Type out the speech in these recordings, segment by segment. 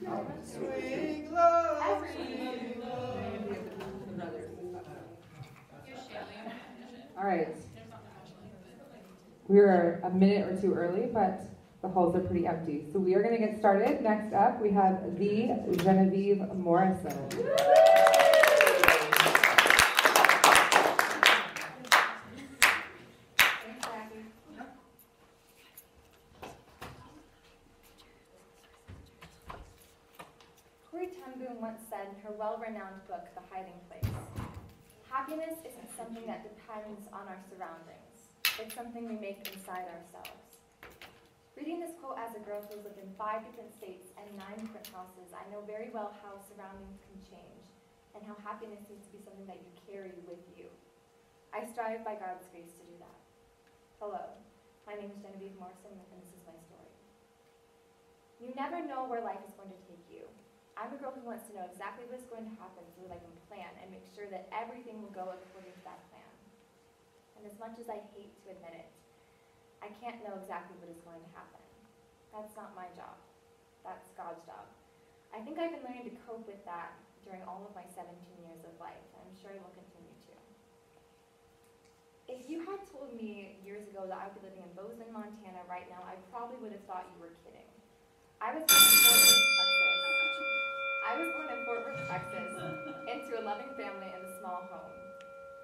Swing low, swing low. All right. We are a minute or two early, but the halls are pretty empty. So we are going to get started. Next up, we have the Genevieve Morrison. Once said in her well-renowned book, The Hiding Place, happiness isn't something that depends on our surroundings. It's something we make inside ourselves. Reading this quote as a girl who's lived in 5 different states and 9 different houses, I know very well how surroundings can change and how happiness needs to be something that you carry with you. I strive by God's grace to do that. Hello, my name is Genevieve Morrison, and this is my story. You never know where life is going to take you. I'm a girl who wants to know exactly what is going to happen so that I can plan and make sure that everything will go according to that plan. And as much as I hate to admit it, I can't know exactly what is going to happen. That's not my job. That's God's job. I think I've been learning to cope with that during all of my 17 years of life, and I'm sure I will continue to. If you had told me years ago that I would be living in Bozeman, Montana right now, I probably would have thought you were kidding. I was born in Fort Worth, Texas, into a loving family and a small home.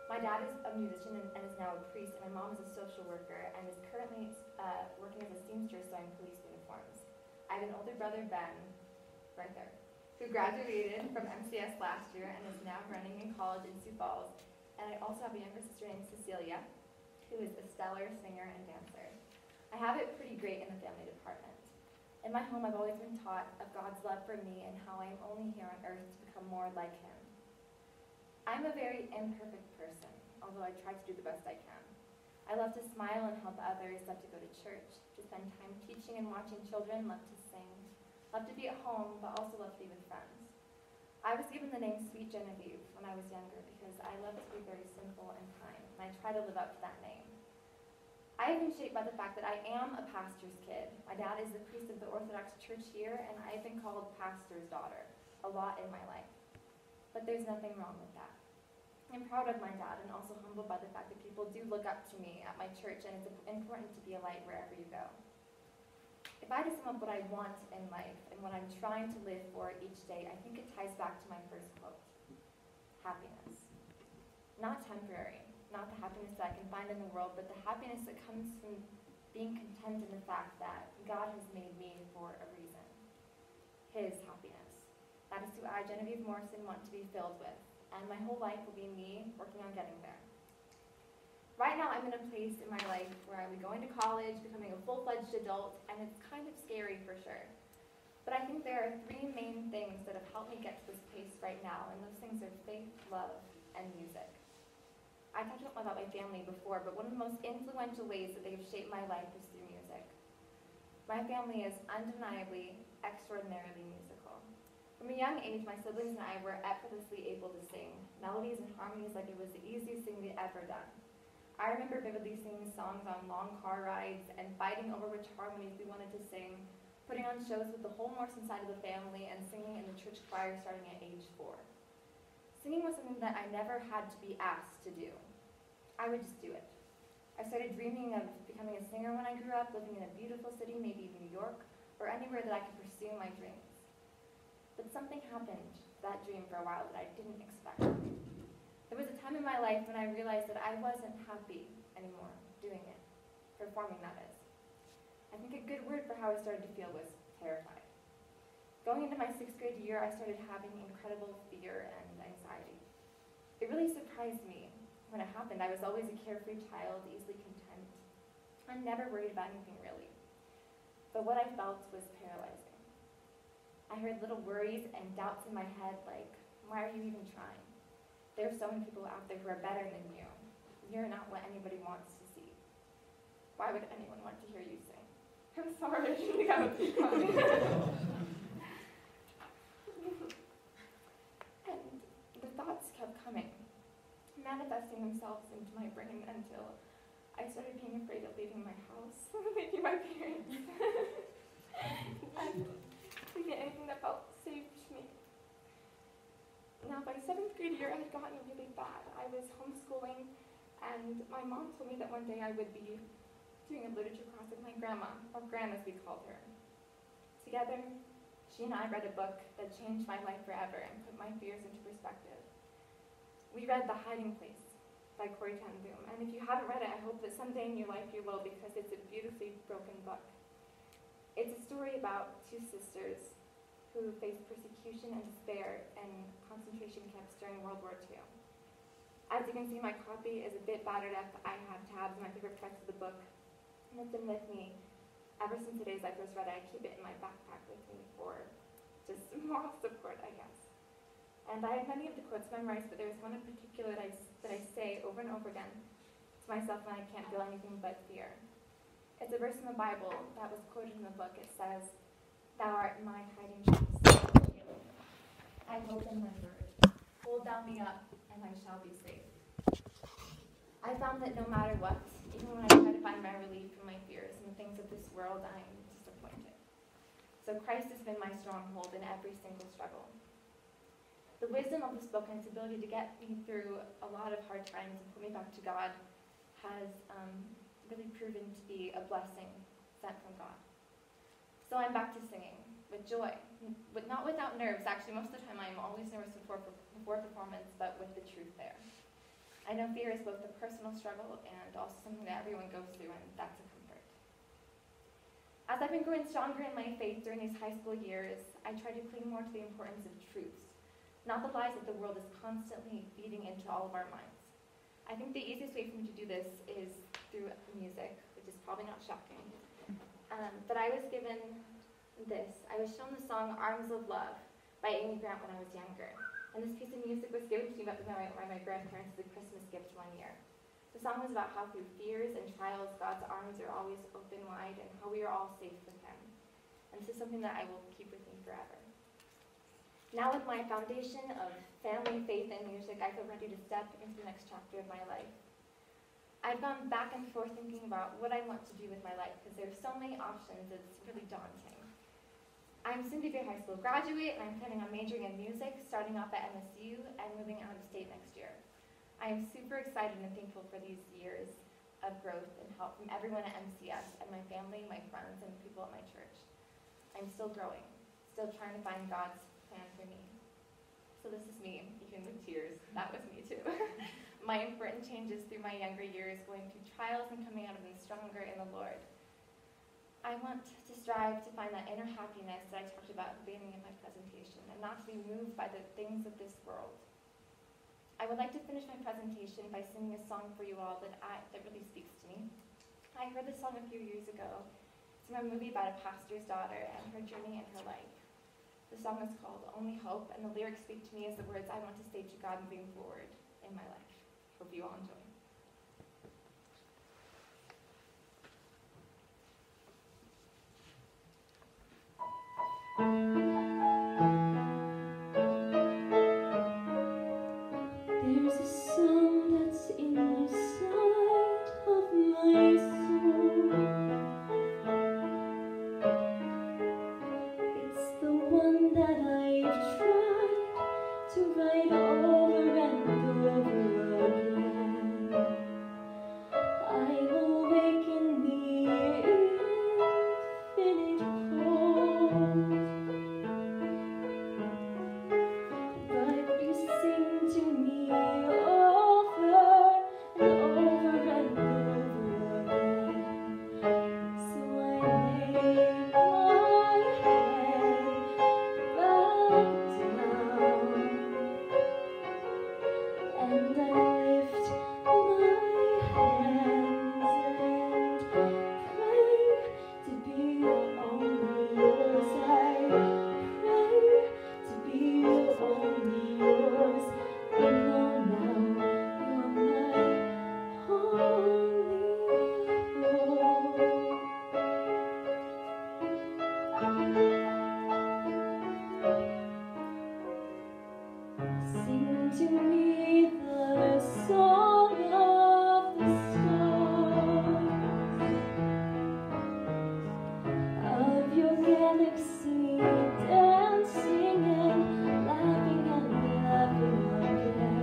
My dad is a musician and is now a priest, and my mom is a social worker and is currently working as a seamstress sewing police uniforms. I have an older brother, Ben, right there, who graduated from MCS last year and is now running in college in Sioux Falls. And I also have a younger sister named Cecilia, who is a stellar singer and dancer. I have it pretty great in the family department. In my home, I've always been taught of God's love for me and how I am only here on earth to become more like Him. I'm a very imperfect person, although I try to do the best I can. I love to smile and help others, love to go to church, to spend time teaching and watching children, love to sing, love to be at home, but also love to be with friends. I was given the name Sweet Genevieve when I was younger because I love to be very simple and kind, and I try to live up to that name. I have been shaped by the fact that I am a pastor's kid. My dad is the priest of the Orthodox Church here, and I've been called pastor's daughter a lot in my life. But there's nothing wrong with that. I'm proud of my dad and also humbled by the fact that people do look up to me at my church, and it's important to be a light wherever you go. If I had to sum up what I want in life and what I'm trying to live for each day, I think it ties back to my first quote. Happiness. Not temporary. Not the happiness that I can find in the world, but the happiness that comes from being content in the fact that God has made me for a reason. His happiness. That is who I, Genevieve Morrison, want to be filled with, and my whole life will be me working on getting there. Right now, I'm in a place in my life where I'm going to college, becoming a full-fledged adult, and it's kind of scary for sure. But I think there are 3 main things that have helped me get to this place right now, and those things are faith, love, and music. I talked about my family before, but one of the most influential ways that they've shaped my life is through music. My family is undeniably, extraordinarily musical. From a young age, my siblings and I were effortlessly able to sing melodies and harmonies like it was the easiest thing we'd ever done. I remember vividly singing songs on long car rides and fighting over which harmonies we wanted to sing, putting on shows with the whole Morrison side of the family, and singing in the church choir starting at age 4. Singing was something that I never had to be asked to do. I would just do it. I started dreaming of becoming a singer when I grew up, living in a beautiful city, maybe New York, or anywhere that I could pursue my dreams. But something happened to that dream for a while that I didn't expect. There was a time in my life when I realized that I wasn't happy anymore doing it, performing that is. I think a good word for how I started to feel was terrified. Going into my 6th grade year, I started having incredible fear and anxiety. It really surprised me when it happened. I was always a carefree child, easily content. I never worried about anything really. But what I felt was paralyzing. I heard little worries and doubts in my head like, why are you even trying? There are so many people out there who are better than you. You're not what anybody wants to see. Why would anyone want to hear you sing? I'm sorry, I shouldn't have a big crying. And the thoughts kept coming, manifesting themselves into my brain until I started being afraid of leaving my house, leaving my parents, and leaving anything that felt year had gotten really bad. I was homeschooling, and my mom told me that one day I would be doing a literature class with my grandma, or Gran as we called her. Together, she and I read a book that changed my life forever and put my fears into perspective. We read The Hiding Place by Corey ten Boom, and if you haven't read it, I hope that someday in your life you will, because it's a beautifully broken book. It's a story about two sisters who faced persecution and despair in concentration camps during World War II. As you can see, my copy is a bit battered up. I have tabs in my favorite parts of the book, and it's been with me ever since the days I first read it. I keep it in my backpack with me for just moral support, I guess. And I have many of the quotes memorized, but there's one in particular that I say over and over again to myself when I can't feel anything but fear. It's a verse in the Bible that was quoted in the book. It says, "Thou art my hiding place. I hope in thy word. Hold thou me up, and I shall be safe." I found that no matter what, even when I try to find my relief from my fears and the things of this world, I am disappointed. So Christ has been my stronghold in every single struggle. The wisdom of this book and its ability to get me through a lot of hard times and put me back to God has really proven to be a blessing sent from God. So I'm back to singing with joy, but not without nerves. Actually, most of the time I'm always nervous before performance, but with the truth there. I know fear is both a personal struggle and also something that everyone goes through, and that's a comfort. As I've been growing stronger in my faith during these high school years, I try to cling more to the importance of truths, not the lies that the world is constantly feeding into all of our minds. I think the easiest way for me to do this is through music, which is probably not shocking. But I was given this. I was shown the song "Arms of Love" by Amy Grant when I was younger. And this piece of music was given to me by my grandparents as a Christmas gift one year. The song was about how through fears and trials, God's arms are always open wide and how we are all safe with him. And this is something that I will keep with me forever. Now with my foundation of family, faith, and music, I feel ready to step into the next chapter of my life. I've gone back and forth thinking about what I want to do with my life because there are so many options, it's really daunting. I'm soon to be a high school graduate, and I'm planning on majoring in music, starting off at MSU, and moving out of state next year. I am super excited and thankful for these years of growth and help from everyone at MCS and my family, my friends, and people at my church. I'm still growing, still trying to find God's plan for me. So this is me, even with tears. That was me too. My important changes through my younger years, going through trials and coming out of them stronger in the Lord. I want to strive to find that inner happiness that I talked about at the beginning of my presentation, and not to be moved by the things of this world. I would like to finish my presentation by singing a song for you all that really speaks to me. I heard this song a few years ago. It's from a movie about a pastor's daughter and her journey in her life. The song is called "Only Hope," and the lyrics speak to me as the words I want to say to God moving forward in my life. Hope you all enjoy. There's a song that's inside of my soul. It's the one that I've tried to write over and over again. I will awaken the infinite cold. But you sing to me over and over and over again. So I lay my head back down, and I lift my hands and pray to be only yours. I pray to be only yours. I know now you're my only hope. Sing to me the song of the stars, of your galaxy, dancing and laughing again.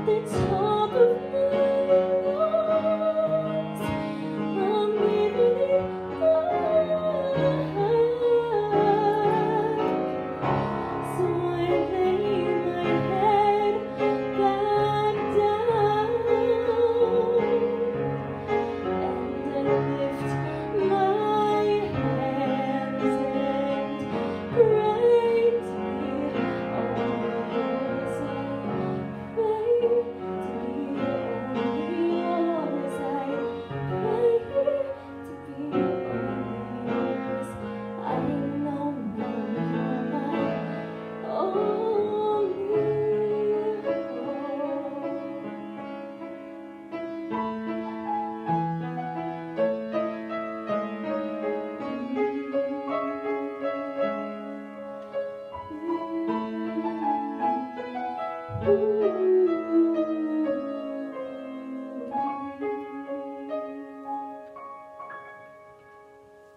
the top of my lungs. I'm giving it back. So I lay my head back down, and I lift my hands and pray to be only yours. I pray to be only yours. I pray to be only yours. I know you're my only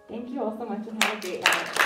Thank you all so much and have a great night.